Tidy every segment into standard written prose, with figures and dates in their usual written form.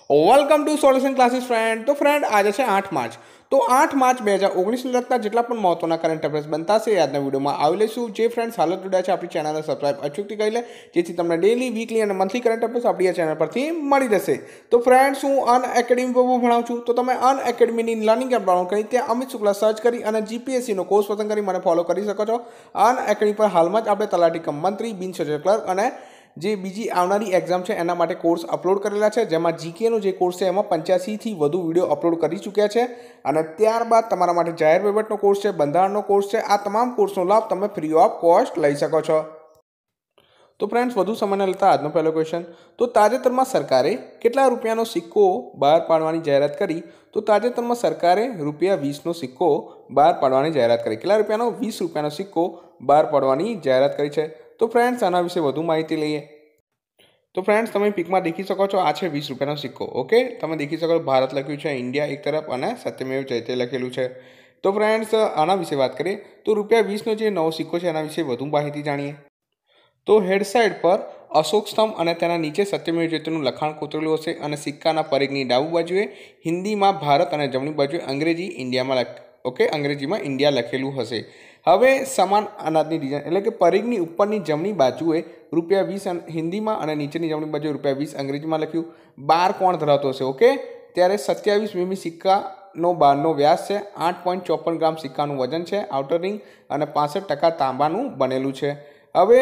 Welcome to solution classes friend. તો friend આજે છે 8 માર્ચ। તો 8 માર્ચ 2019 લગતા જેટલા પણ મહત્વના કરંટ અફેર્સ બનતા છે આજના વિડીયોમાં આવી લઈશું। જે ફ્રેન્ડ્સ હાલ જોડાયા છે આપણી ચેનલને સબસ્ક્રાઇબ અચૂકથી કરી લે જેથી તમને ડેલી વીકલી અને મંથલી કરંટ અફેર્સ આપણી આ ચેનલ પરથી મળી રહેશે। તો ફ્રેન્ડ્સ હું અન એકેડમી પર ભણાવું છું, તો તમે અન એકેડમીની લર્નિંગ એપ ડાઉનલોડ કરી ત્યાં અમિત શુક્લા સર્ચ કરી અને જીપીએસસીનો કોર્સ પસંદ કરી મને ફોલો કરી શકો છો। અન એકેડમી પર હાલમાં જ આપણે તલાટી કમ મંત્રી, બિન સચિવ ક્લર્ક અને જે બીજી આવનારી એક્ઝામ છે એના માટે કોર્સ અપલોડ કરેલા છે, જેમાં જીકેનો જે કોર્સ છે એમાં 85થી વધુ વિડીયો અપલોડ કરી ચૂક્યા છે અને ત્યારબાદ તમારા માટે જાહેર વહીવટનો કોર્સ છે, બંધારણનો કોર્સ છે। આ તમામ કોર્સનો લાભ તમે ફ્રી ઓફ કોસ્ટ લઈ શકો છો। તો ફ્રેન્ડ્સ વધુ સમયને લેતા આજનો પહેલો ક્વેશ્ચન। તો તાજેતરમાં સરકારે કેટલા રૂપિયાનો સિક્કો બહાર પાડવાની જાહેરાત કરી? તો તાજેતરમાં સરકારે ₹20નો સિક્કો બહાર પાડવાની જાહેરાત કરી। કેટલા રૂપિયાનો? 20 રૂપિયાનો સિક્કો બહાર પાડવાની જાહેરાત કરી છે। તો ફ્રેન્ડ્સ આના વિશે વધુ માહિતી લઈએ। તો ફ્રેન્ડ્સ તમે પિકમાં દેખી શકો છો, આ છે 20 રૂપિયાનો સિક્કો। ઓકે, તમે દેખી શકો છો ભારત લખ્યું છે, ઇન્ડિયા એક તરફ અને સત્યમેવ જયતે લખેલું છે। તો ફ્રેન્ડ્સ આના વિશે વાત કરીએ તો ₹20નો જે નવો સિક્કો છે એના વિશે વધુ માહિતી જાણીએ। તો હેડ સાઇડ પર અશોક સ્તંભ અને તેના નીચે સત્યમેવ જયતેનું લખાણ કોતરેલું હશે અને સિક્કાના પરિઘની ડાબી બાજુએ હિન્દીમાં ભારત અને જમણી બાજુએ અંગ્રેજી અંગ્રેજીમાં ઇન્ડિયા લખેલું હશે। હવે સમાન અનાજની ડિઝાઇન એટલે કે પરિઘની ઉપરની જમણી બાજુએ ₹20 હિન્દીમાં અને નીચેની જમણી બાજુએ ₹20 અંગ્રેજીમાં લખ્યું। 12 કોણ ધરાવતો હશે? ઓકે, ત્યારે 27 મીમી સિક્કાનો બહારનો વ્યાસ છે, 8.54 ગ્રામ સિક્કાનું વજન છે, આઉટર રિંગ અને 65% તાંબાનું બનેલું છે। હવે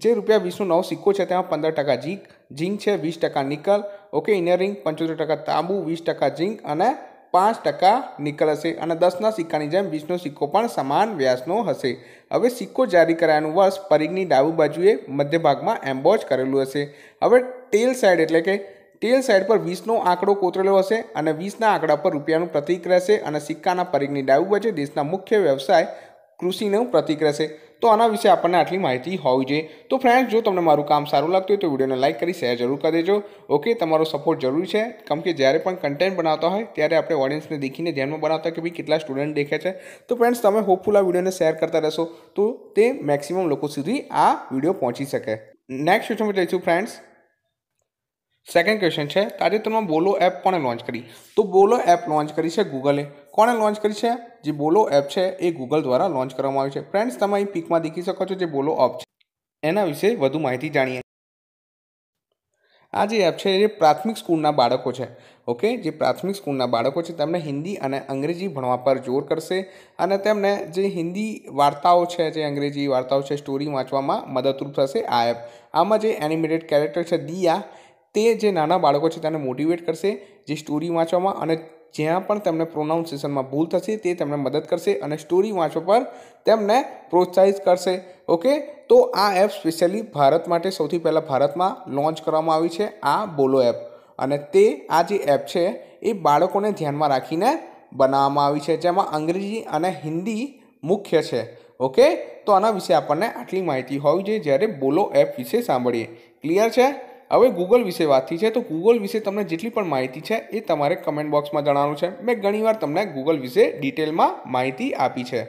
જે ₹20નો નવો સિક્કો છે તેમાં 15% ઝીંક છે, 20% નિકલ, ઓકે, ઇનર રિંગ 75% તાંબુ, 20% ઝીંક અને 5% નિકલ હશે અને 10ના સિક્કાની જેમ 20નો સિક્કો પણ સમાન વ્યાસનો હશે। હવે સિક્કો જારી કરાયાનું વર્ષ પરિઘની ડાબી બાજુએ મધ્ય ભાગમાં એમ્બોઝ કરેલું હશે। હવે ટેલ સાઇડ એટલે કે ટેલ સાઇડ પર 20નો આંકડો કોતરેલો હશે અને 20ના આંકડા પર રૂપિયાનું પ્રતીક રહેશે અને સિક્કાના પરિઘની ડાબી બાજુએ દેશના મુખ્ય વ્યવસાય કૃષિનું પ્રતીક રહેશે। તો આના વિશે આપણને આટલી માહિતી હોવી જોઈએ। તો ફ્રેન્ડ્સ જો તમને મારું કામ સારું લાગતું હોય તો વિડીયોને લાઇક કરી શેર જરૂર કરી દેજો। ઓકે, તમારો સપોર્ટ જરૂરી છે, કેમ કે જ્યારે પણ કન્ટેન્ટ બનાવતા હોય ત્યારે આપણે ઓડિયન્સને દેખીને ધ્યાનમાં બનાવતા હોય કે ભાઈ કેટલા સ્ટુડન્ટ દેખે છે। તો ફ્રેન્ડ્સ તમે હોપફુલ આ વિડીયોને શેર કરતા રહેશો તો તે મેક્સિમમ લોકો સુધી આ વિડીયો પહોંચી શકે। નેક્સ્ટ ક્વેશ્ચન પર જઈશું ફ્રેન્ડ્સ। સેકન્ડ ક્વેશ્ચન છે, તાજેતરમાં બોલો એપ કોણે લોન્ચ કરી? તો બોલો એપ લોન્ચ કરી છે ગૂગલે। કોણે લોન્ચ કરી છે? જે બોલો એપ છે એ ગૂગલ દ્વારા લોન્ચ કરવામાં આવી છે। ફ્રેન્ડ્સ તમે અહીં પિકમાં દેખી શકો છો જે બોલો એપ છે એના વિશે વધુ માહિતી જાણીએ। આ જે એપ છે એ પ્રાથમિક સ્કૂલના બાળકો છે, ઓકે, જે પ્રાથમિક સ્કૂલના બાળકો છે તેમને હિન્દી અને અંગ્રેજી ભણવા પર જોર કરશે અને તેમને જે હિન્દી વાર્તાઓ છે, જે અંગ્રેજી વાર્તાઓ છે, સ્ટોરી વાંચવામાં મદદરૂપ થશે આ એપ। આમાં જે એનિમેટેડ કેરેક્ટર છે દિયા, તે જે નાના બાળકો છે તેને મોટિવેટ કરશે જે સ્ટોરી વાંચવામાં અને જ્યાં પણ તેમને પ્રોનાઉન્સિએશનમાં ભૂલ થશે તે તેમને મદદ કરશે અને સ્ટોરી વાંચવા પર તેમને પ્રોત્સાહિત કરશે। ઓકે, તો આ એપ સ્પેશિયલી ભારત માટે સૌથી પહેલાં ભારતમાં લોન્ચ કરવામાં આવી છે આ બોલો એપ અને તે આ જે એપ છે એ બાળકોને ધ્યાનમાં રાખીને બનાવવામાં આવી છે, જેમાં અંગ્રેજી અને હિન્દી મુખ્ય છે। ઓકે, તો આના વિશે આપણને આટલી માહિતી હોવી જોઈએ જ્યારે બોલો એપ વિશે સાંભળીએ। ક્લિયર છે? હવે ગૂગલ વિશે વાત થઈ છે તો ગૂગલ વિશે તમને જેટલી પણ માહિતી છે એ તમારે કમેન્ટ બોક્સમાં જણાવવાનું છે। મેં ઘણીવાર તમને ગૂગલ વિશે ડિટેલમાં માહિતી આપી છે।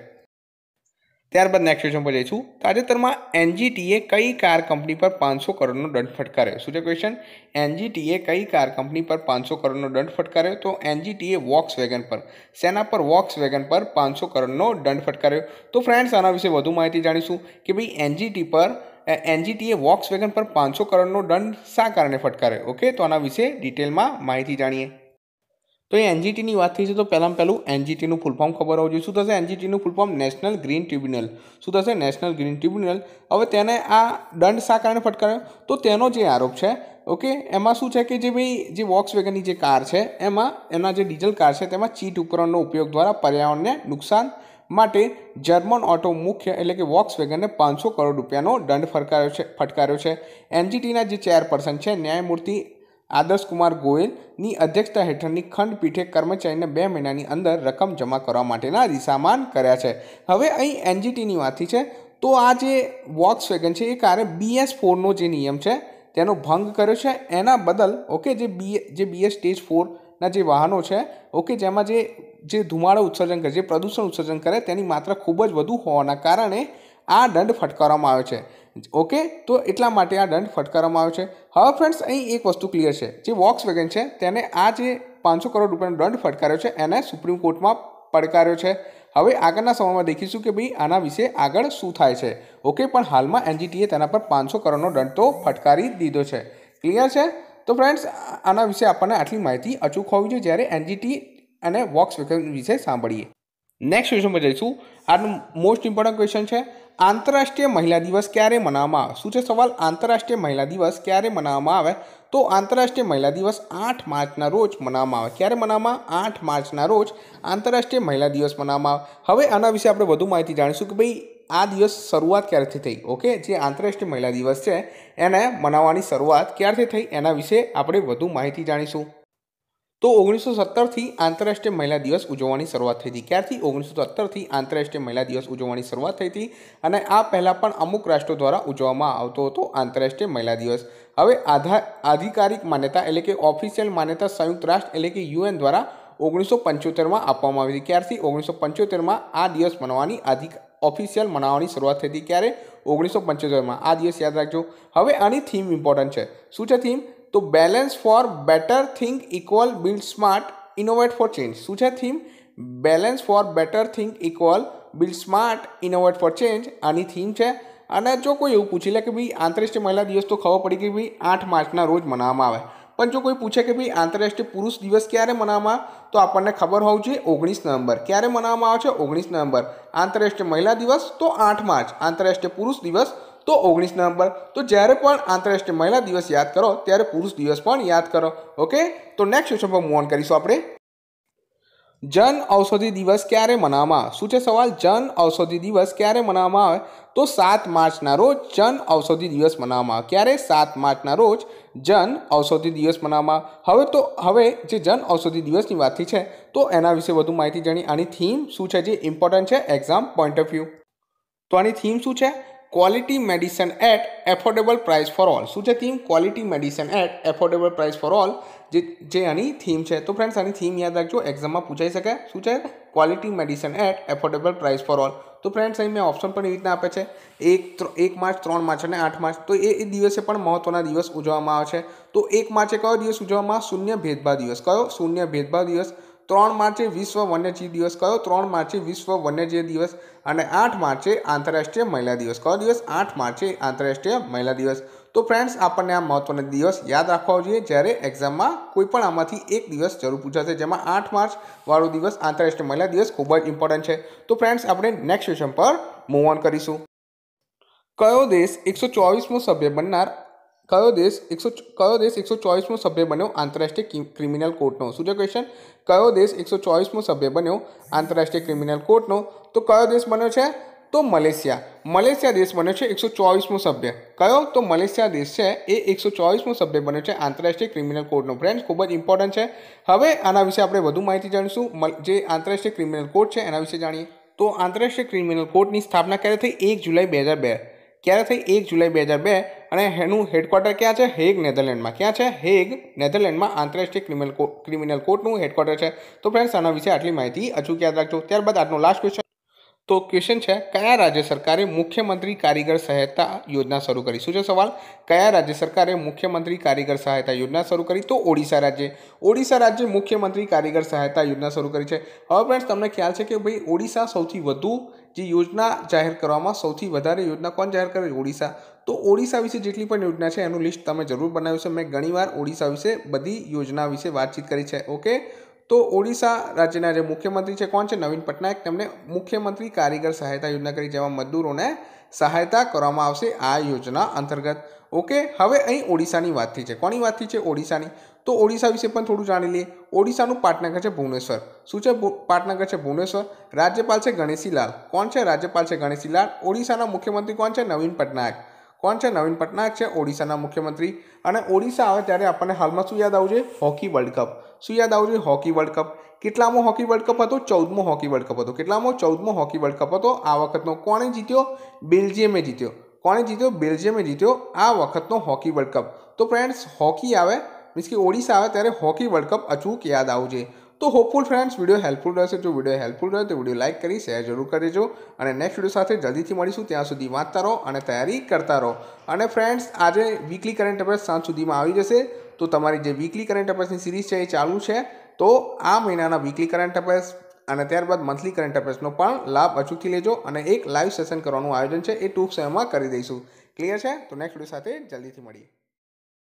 ત્યારબાદ નેક્સ્ટ ક્વેશ્ચન પર જઈશું। તાજેતરમાં એનજીટીએ કઈ કાર કંપની પર 500 કરોડનો દંડ ફટકાર્યો? શું છે ક્વેશ્ચન? એનજીટીએ કઈ કાર કંપની પર 500 કરોડનો દંડ ફટકાર્યો? તો એનજીટીએ વોક્સવેગન પર, શેના પર? વોક્સવેગન પર 500 કરોડનો દંડ ફટકાર્યો। તો ફ્રેન્ડ્સ આના વિશે વધુ માહિતી જાણીશું કે ભાઈ એનજીટીએ વોક્સવેગન પર 500 કરોડનો દંડ શા કારણે ફટકાર્યો? ઓકે, તો આના વિશે ડિટેલમાં માહિતી જાણીએ। તો એ એનજીટીની વાત થઈ છે તો પહેલું એનજીટીનું ફૂલ ફોર્મ ખબર હોવું જોઈએ। શું થશે એનજીટીનું full form? National Green Tribunal. શું થશે? National Green Tribunal. હવે તેને આ દંડ શા કારણે ફટકાર્યો? તો તેનો જે આરોપ છે, ઓકે, એમાં શું છે કે જે વોક્સવેગનની જે કાર છે એમાં એના જે ડીઝલ કાર છે તેમાં ચીટ ઉપકરણનો ઉપયોગ દ્વારા પર્યાવરણને નુકસાન માટે જર્મન ઓટો મુખ્ય એટલે કે વોક્સવેગનને 500 કરોડ રૂપિયાનો દંડ ફટકાર્યો છે। એનજીટીના જે ચેરપર્સન છે ન્યાયમૂર્તિ આદર્શ કુમાર ગોયલની અધ્યક્ષતા હેઠળની ખંડપીઠે કર્મચારીને 2 મહિનાની અંદર રકમ જમા કરવા માટેના દિશામાન કર્યા છે। હવે અહીં એનજીટીની વાત થઈ છે તો આ જે વોક્સવેગન છે એ કારે BS4નો જે નિયમ છે તેનો ભંગ કર્યો છે એના બદલ, ઓકે, જે BS સ્ટેજ 4ના જે વાહનો છે, ઓકે, જેમાં જે ધુમાડો ઉત્સર્જન કરે, જે પ્રદૂષણ ઉત્સર્જન કરે તેની માત્રા ખૂબ જ વધુ હોવાના કારણે આ દંડ ફટકારવામાં આવ્યો છે। ઓકે, તો એટલા માટે આ દંડ ફટકારવામાં આવ્યો છે. હવે ફ્રેન્ડ્સ અહીં એક વસ્તુ ક્લિયર છે, જે વોક્સવેગન છે તેને આ જે 500 કરોડ રૂપિયાનો દંડ ફટકાર્યો છે એને સુપ્રીમ કોર્ટમાં પડકાર્યો છે. હવે આગળના સમયમાં દેખીશું કે ભાઈ આના વિશે આગળ શું થાય છે. ઓકે, પણ હાલમાં એનજીટીએ તેના પર 500 કરોડનો દંડ તો ફટકારી દીધો છે. ક્લિયર છે? તો ફ્રેન્ડ્સ આના વિશે આપણને આટલી માહિતી અચૂક હોવી જોઈએ જ્યારે એનજીટી અને વોક્સવેગન વિશે સાંભળીએ. નેક્સ્ટ ક્વેશ્ચન પર જઈશું. આનો મોસ્ટ ઇમ્પોર્ટન્ટ ક્વેશ્ચન છે, આંતરરાષ્ટ્રીય મહિલા દિવસ ક્યારે મનાવવામાં આવે? શું છે સવાલ? આંતરરાષ્ટ્રીય મહિલા દિવસ ક્યારે મનાવવામાં આવે? તો આંતરરાષ્ટ્રીય મહિલા દિવસ 8 માર્ચના રોજ મનાવવામાં આવે. ક્યારે મનાવવામાં? 8 માર્ચના રોજ આંતરરાષ્ટ્રીય મહિલા દિવસ મનાવવામાં આવે. હવે આના વિશે આપણે વધુ માહિતી જાણીશું કે ભાઈ આ દિવસ શરૂઆત ક્યારથી થઈ. ઓકે, જે આંતરરાષ્ટ્રીય મહિલા દિવસ છે એને મનાવવાની શરૂઆત ક્યારથી થઈ એના વિશે આપણે વધુ માહિતી જાણીશું. તો 1917થી આંતરરાષ્ટ્રીય મહિલા દિવસ ઉજવવાની શરૂઆત થઈ હતી. ક્યારથી? 1917થી આંતરરાષ્ટ્રીય મહિલા દિવસ ઉજવવાની શરૂઆત થઈ હતી અને આ પહેલાં પણ અમુક રાષ્ટ્રો દ્વારા ઉજવવામાં આવતો હતો આંતરરાષ્ટ્રીય મહિલા દિવસ. હવે આધિકારિક માન્યતા એટલે કે ઓફિશિયલ માન્યતા સંયુક્ત રાષ્ટ્ર એટલે કે યુએન દ્વારા 1975માં આપવામાં આવી હતી. ક્યારથી? 1975માં આ દિવસ મનાવવાની ઓફિશિયલ મનાવવાની શરૂઆત થઈ હતી. ક્યારે? 1975માં. આ દિવસ યાદ રાખજો. હવે આની થીમ ઇમ્પોર્ટન્ટ છે. શું છે થીમ? તો balance for better think equal build smart innovate for change. શું છે theme? Balance for better think equal build smart innovate for change આની થીમ છે. અને જો કોઈ એવું પૂછી લે કે ભાઈ આંતરરાષ્ટ્રીય મહિલા દિવસ તો ખબર પડી કે ભાઈ 8 માર્ચના રોજ મનાવવામાં આવે, પણ જો કોઈ પૂછે કે ભાઈ આંતરરાષ્ટ્રીય પુરુષ દિવસ ક્યારે મનાવવામાં આવે તો આપણને ખબર હોવું જોઈએ 19 નવેમ્બર. ક્યારે મનાવવામાં આવે છે? 19 નવેમ્બર. આંતરરાષ્ટ્રીય મહિલા દિવસ તો 8 માર્ચ. આંતરરાષ્ટ્રીય પુરુષ દિવસ તો 19 નવેમ્બર. તો જ્યારે પણ આંતરરાષ્ટ્રીય મહિલા દિવસ યાદ કરો ત્યારે પુરુષ દિવસ પણ યાદ કરો. ઓકે, તો નેક્સ્ટ ક્વેશ્ચન પર મૂવ ઓન કરીશું આપણે. જન ઔષધિ દિવસ ક્યારે મનાવવામાં આવે? શું છે સવાલ? જન ઔષધિ દિવસ ક્યારે મનાવવામાં આવે? તો 7 માર્ચના રોજ જન ઔષધિ દિવસ મનાવવામાં આવે. ક્યારે? 7 માર્ચના રોજ જન ઔષધિ દિવસ મનાવવામાં આવે. હવે જે જન ઔષધિ દિવસની વાત થઈ છે તો એના વિશે વધુ માહિતી જાણી. આની થીમ શું છે જે ઇમ્પોર્ટન્ટ છે એક્ઝામ પોઈન્ટ ઓફ વ્યૂ? તો આની થીમ શું છે? Quality medicine at affordable price for all. શું છે theme? Quality medicine at affordable price for all જે આની થીમ છે. તો ફ્રેન્ડ્સ આની થીમ યાદ રાખજો, એક્ઝામમાં પૂછાઈ શકે. શું છે? Quality medicine at affordable price for all. તો ફ્રેન્ડ્સ અહીં મેં ઓપ્શન પણ એવી રીતના આપે છે 1 માર્ચ, 3 માર્ચ અને 8 માર્ચ. તો એ દિવસે પણ મહત્વના દિવસ ઉજવવામાં આવે છે. તો 1 માર્ચે કયો દિવસ ઉજવવામાં? શૂન્ય ભેદભાવ દિવસ. કયો? શૂન્ય ભેદભાવ દિવસ. 3 માર્ચે વિશ્વ વન્યજીવ દિવસ. કયો? 3 માર્ચે વિશ્વ વન્યજીવ દિવસ. અને 8 માર્ચે આંતરરાષ્ટ્રીય મહિલા દિવસ. કયો દિવસ? 8 માર્ચે આંતરરાષ્ટ્રીય મહિલા દિવસ. તો ફ્રેન્ડ્સ આપણને આ મહત્વના દિવસ યાદ રાખવા જોઈએ જ્યારે એક્ઝામમાં કોઈ પણ આમાંથી એક દિવસ જરૂર પૂછાશે, જેમાં 8 માર્ચ વાળો દિવસ આંતરરાષ્ટ્રીય મહિલા દિવસ ખૂબ જ ઇમ્પોર્ટન્ટ છે. તો ફ્રેન્ડ્સ આપણે નેક્સ્ટ ક્વેશ્ચન પર મૂવ ઓન કરીશું. કયો દેશ 124મો સભ્ય બનનાર કયો દેશ 124મો સભ્ય બન્યો આંતરરાષ્ટ્રીય ક્રિમિનલ કોર્ટનો? શું છે ક્વેશ્ચન? કયો દેશ 124મો સભ્ય બન્યો આંતરરાષ્ટ્રીય ક્રિમિનલ કોર્ટનો? તો કયો દેશ બન્યો છે? તો મલેશિયા. મલેશિયા દેશ બન્યો છે 124મો સભ્ય. કયો? તો મલેશિયા દેશ છે એ 124મો સભ્ય બન્યો છે આંતરરાષ્ટ્રીય ક્રિમિનલ કોર્ટનો. ફ્રેન્ડ્સ ખૂબ જ ઇમ્પોર્ટન્ટ છે. હવે આના વિશે આપણે વધુ માહિતી જાણીશું. જે આંતરરાષ્ટ્રીય ક્રિમિનલ કોર્ટ છે એના વિશે જાણીએ. તો આંતરરાષ્ટ્રીય ક્રિમિનલ કોર્ટની સ્થાપના ક્યારે થઈ? 1 જુલાઈ 2002. ક્યારે થઈ? 1 જુલાઈ 2002. અને એનું હેડક્વાર્ટર ક્યાં છે? હેગ, નેધરલેન્ડમાં. ક્યાં છે? હેગ, નેધરલેન્ડમાં આંતરરાષ્ટ્રીય ક્રિમિનલ કોર્ટનું હેડક્વાર્ટર છે. તો ફ્રેન્ડ્સ આના વિશે આટલી માહિતી અચૂક યાદ રાખજો. ત્યારબાદ આજનો લાસ્ટ ક્વેશ્ચન. તો ક્વેશ્ચન છે, કયા રાજ્ય સરકારે મુખ્યમંત્રી કારીગર સહાયતા યોજના શરૂ કરી? શું છે સવાલ? કયા રાજ્ય સરકારે મુખ્યમંત્રી કારીગર સહાયતા યોજના શરૂ કરી? તો ઓડિશા રાજ્ય. ઓડિશા રાજ્ય મુખ્યમંત્રી કારીગર સહાયતા યોજના શરૂ કરી છે. હવે ફ્રેન્ડ્સ તમને ખ્યાલ છે કે ભાઈ ઓડિશા સૌથી વધુ જે યોજના જાહેર કરવામાં સૌથી વધારે યોજના કોણ જાહેર કરે? ઓડિશા. તો ઓડિશા વિશે જેટલી પણ યોજના છે એનું લિસ્ટ તમે જરૂર બનાવ્યું છે. મેં ઘણીવાર ઓડિશા વિશે બધી યોજના વિશે વાતચીત કરી છે. ઓકે, તો ઓડિશા રાજ્યના જે મુખ્યમંત્રી છે કોણ છે? નવીન પટનાયક. તેમણે મુખ્યમંત્રી કારીગર સહાયતા યોજના કરી, જેમાં મજદૂરોને સહાયતા કરવામાં આવશે આ યોજના અંતર્ગત. ઓકે, હવે અહીં ઓડિશાની વાત થઈ છે. કોની વાત થઈ છે? ઓડિશાની. તો ઓડિશા વિશે પણ થોડું જાણી લઈએ. ઓડિશાનું પાટનગર છે ભુવનેશ્વર. શું છે? પાટનગર છે ભુવનેશ્વર. રાજ્યપાલ છે ગણેશીલાલ. કોણ છે? રાજ્યપાલ છે ગણેશીલાલ. ઓડિશાના મુખ્યમંત્રી કોણ છે? નવીન પટનાયક. કોણ છે? નવીન પટનાયક છે ઓડિશાના મુખ્યમંત્રી. અને ઓડિશા આવે ત્યારે આપણને હાલમાં શું યાદ આવવું જોઈએ? Hockey world cup. શું યાદ આવવું જોઈએ? Hockey world cup. કેટલામો હોકી વર્લ્ડ કપ હતો? 14મો હોકી વર્લ્ડ કપ હતો. કેટલામો? 14મો હોકી વર્લ્ડ કપ હતો આ વખતનો. કોણે જીત્યો? બેલ્જિયમે જીત્યો. કોણે જીત્યો? બેલ્જિયમે જીત્યો આ વખતનો હોકી વર્લ્ડ કપ. તો ફ્રેન્ડ્સ હોકી આવે મીન્સ કે ઓડિશા આવે ત્યારે હોકી વર્લ્ડ કપ અચૂક યાદ આવવું જોઈએ. તો હોપફુલ ફ્રેન્ડ્સ વિડીયો હેલ્પફુલ રહેશે. જો વિડીયો હેલ્પફુલ રહે તો વિડીયો લાઇક કરી શેર જરૂર કરજો અને નેક્સ્ટ વિડીયો સાથે જલ્દીથી મળીશું. ત્યાં સુધી વાંચતા રહો અને તૈયારી કરતા રહો. અને ફ્રેન્ડ્સ આજે વીકલી કરંટ અફેર્સ સાંજ સુધીમાં આવી જશે. તો તમારી જે વીકલી કરંટ અફેર્સની સિરીઝ છે એ ચાલુ છે. તો આ મહિનાના વીકલી કરંટ અફેર્સ અને ત્યારબાદ મંથલી કરંટ અફેર્સનો પણ લાભ અચૂકથી લેજો. અને એક લાઈવ સેશન કરવાનું આયોજન છે એ ટૂંક સમયમાં કરી દઈશું. ક્લિયર છે? તો નેક્સ્ટ વિડીયો સાથે જલ્દીથી મળીએ.